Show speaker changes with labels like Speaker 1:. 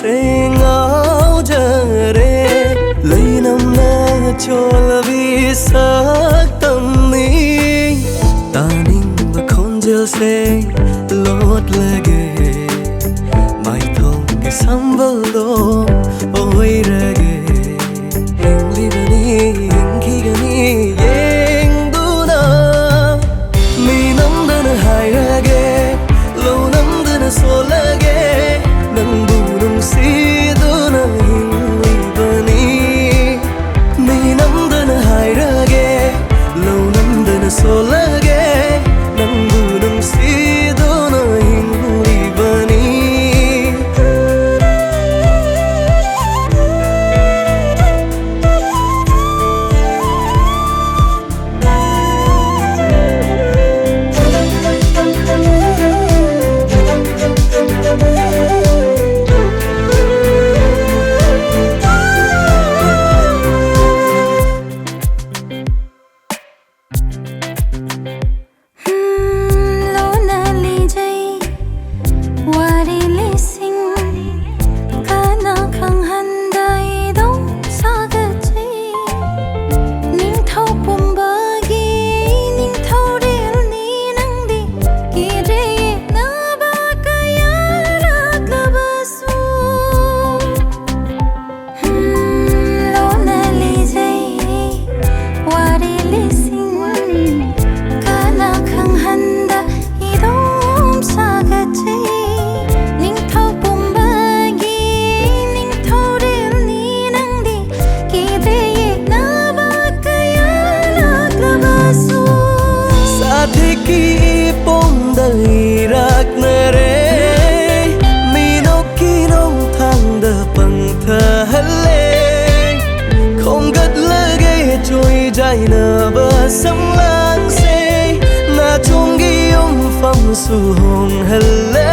Speaker 1: se ngao jare lấy năm na cho là vì sắc tâm mi ta ning và con jel se lót lege mai thong cái sam vỡ đó ôi rege Hinglibani Hinglibani yeng du na mi nam dana hai rege lâu năm dana so lege Nangbu Nungshiduna Hinglibani mi nam dana hai rege lâu năm dana so lege Nangbu Nungshiduna Hinglibani TOIJAM ba sam lang se na chung gi yong pham su hong helle